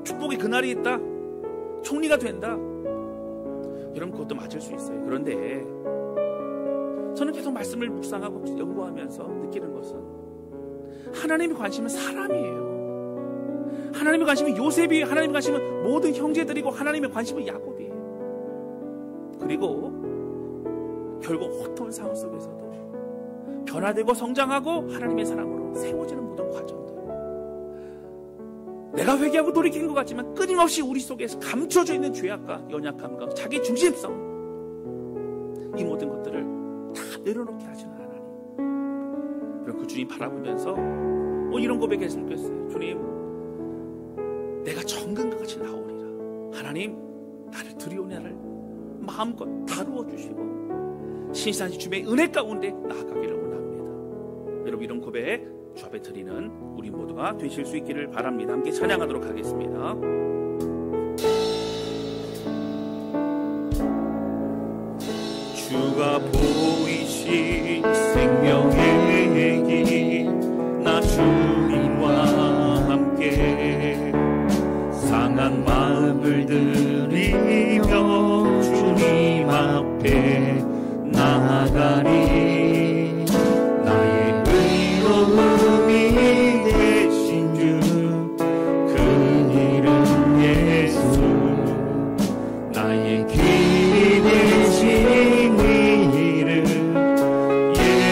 [SPEAKER 1] 축복이 그날이 있다. 총리가 된다. 여러분 그것도 맞을 수 있어요. 그런데 저는 계속 말씀을 묵상하고 연구하면서 느끼는 것은 하나님의 관심은 사람이에요. 하나님의 관심은 요셉이에요. 하나님의 관심은 모든 형제들이고 하나님의 관심은 야곱이에요. 그리고 결국 어떤 상황 속에서도 변화되고 성장하고 하나님의 사람으로 세워지는 모든 과정들, 내가 회개하고 돌이킨 것 같지만 끊임없이 우리 속에서 감춰져 있는 죄악과 연약함과 자기 중심성, 이 모든 것들을 다 내려놓게 하시는 하나님. 그럼 그 주님 바라보면서 이런 고백했으면 좋겠어요. 주님, 내가 정금과 같이 나오리라. 하나님, 나를 들여오냐를 마음껏 다루어 주시고 신실하신 주님의 은혜 가운데 나아가기를 원합니다. 여러분 이런 고백 주 앞에 드리는 우리 모두가 되실 수 있기를 바랍니다. 함께 찬양하도록 하겠습니다.
[SPEAKER 2] 주가 보이신 생명의 길, 나 주님과 함께 상한 마음을 들이며 주님 앞에 나아가리. 나의 의로움이 되신 주, 그 이름 예수. 나의 길이 되신 이름 예수.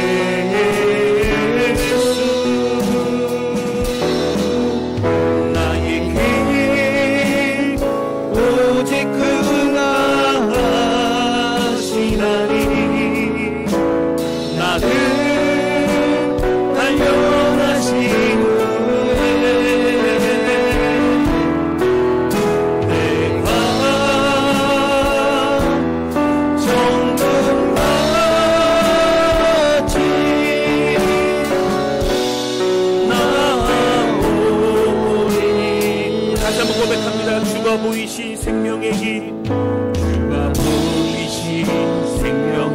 [SPEAKER 2] 나의 길 오직 그가 하시나니. 나를 단련하신 후에 내가 정금같이 나오리.
[SPEAKER 1] 다시 한번 고백합니다. 주가 보이신 생명의 길,
[SPEAKER 2] 주가 보이신 생명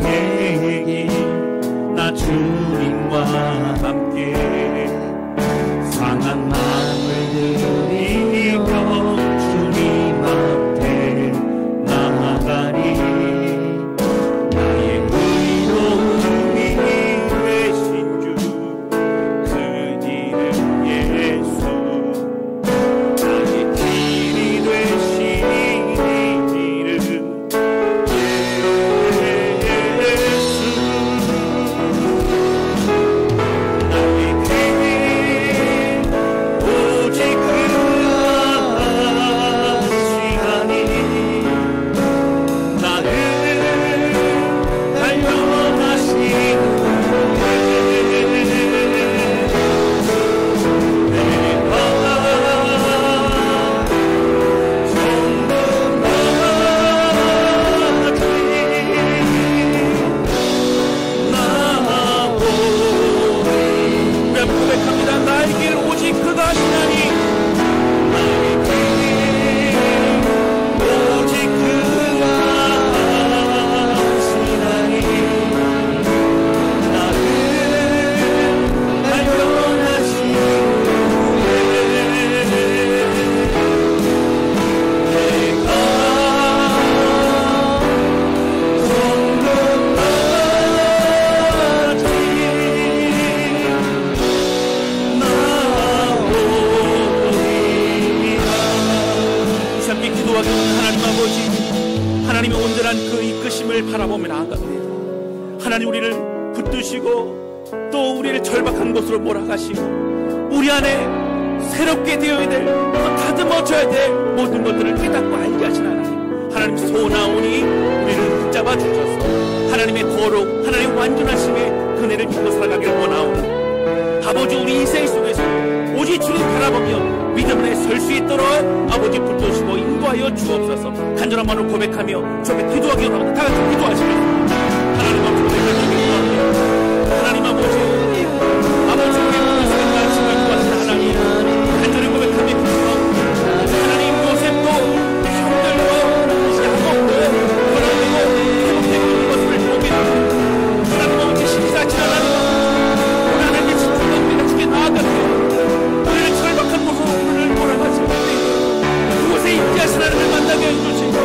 [SPEAKER 1] 나아갑니다. 하나님 우리를 붙드시고 또 우리를 절박한 곳으로 몰아가시고 우리 안에 새롭게 되어야 될, 다듬어져야 될 모든 것들을 깨닫고 알게 하신 하나님 소나오니 우리를 붙잡아 주셔서 하나님의 거룩, 하나님의 완전하심의 그네를 믿고 살아가기를 원하오니 아버지 우리 인생 속에서 오직 주님 바라보며 믿음 안에 설 수 있도록 아버지 붙드시고 인도하여 주옵소서. 간절한 마음으로 고백하며 주 앞에 기도하기 원합니다. 다 같이 기도하시겠습니다. 하나님 아버지 고백하며 기도합니다. 하나님 아버지 우리의 모든 생각을 인도하시는 하나님 간절히 고백하며 기도합니다. 하나님 요셉도 형들도 야곱도 변화되고 회복되고 있는 것을 보게 됩니다. 하나님 아버지 신사치 하나님 하나님께 집중합니다. 주께 나아갑니다. 우리를 절박한 모습을 돌아가시고 그곳에 임재하신 하나님을 만나게 해주시고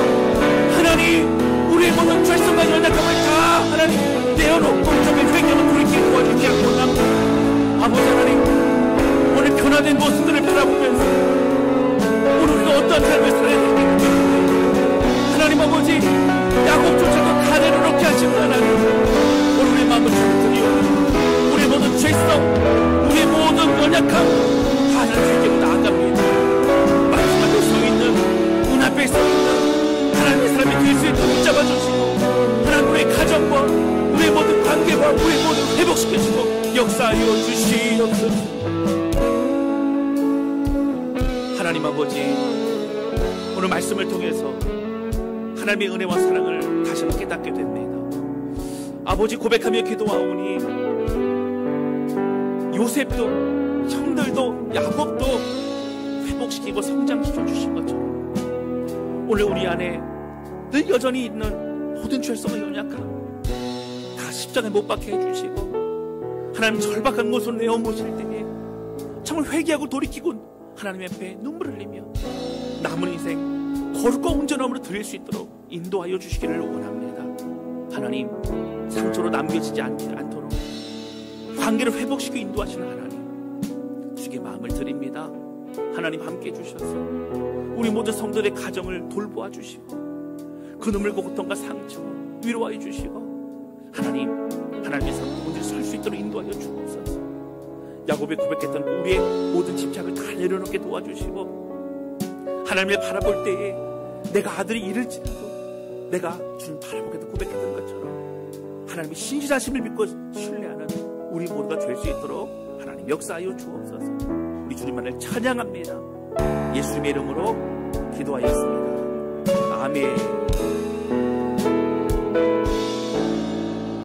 [SPEAKER 1] 하나님 우리의 모든 죄성과 연약함을 다 하나님 내어놓고 저의 회개로 돌이키는 도와주지 않고 남니다. 아버지 하나님 오늘 변화된 모습들을 바라보면서 오늘 우리가 어떠한 삶을 살아야 될지 하나님 아버지 야곱조차도 다 내려놓게 하시는 하나님 오늘 우리의 마음을 주드리오 우리의 모든 죄성 우리의 모든 연약함 다 하나님께 나아갑니다. 말씀하실 수 있는 문 앞에 서 있는 하나님의 사람이 될 수 있도록 붙잡아주시고 하나님 우리의 가정과 우리의 모든 관계와 우리의 모든 회복시켜주시고 역사하여 주시옵소서. 하나님 아버지 오늘 말씀을 통해서 하나님의 은혜와 사랑을 다시 한번 깨닫게 됩니다. 아버지 고백하며 기도하오니 요셉도 형들도 야곱도 회복시키고 성장시켜 주신 것처럼 오늘 우리 안에 늘 여전히 있는 모든 죄성과 연약함 다 십자가에 못 박혀 해주시고 하나님 절박한 곳으로 내어 모실 때에 정말 회개하고 돌이키고 하나님 앞에 눈물을 흘리며 남은 인생 거룩과 온전함으로 드릴 수 있도록 인도하여 주시기를 원합니다. 하나님 상처로 남겨지지 않도록 관계를 회복시켜 인도하시는 하나님 주께 마음을 드립니다. 하나님 함께 해주셔서 우리 모든 성도들의 가정을 돌보아 주시고 그 눈물과 고통과 상처 위로하여 주시고 하나님의 삶 온전히 설 수 있도록 인도하여 주옵소서. 야곱이 고백했던 우리의 모든 집착을 다 내려놓게 도와주시고 하나님을 바라볼 때에 내가 아들이 이를지라도 내가 주님 바라보게도 고백했던 것처럼 하나님의 신실하심을 믿고 신뢰하는 우리 모두가 될 수 있도록 하나님 역사하여 주옵소서. 우리 주님만을 찬양합니다. 예수님의 이름으로 기도하였습니다. 아멘.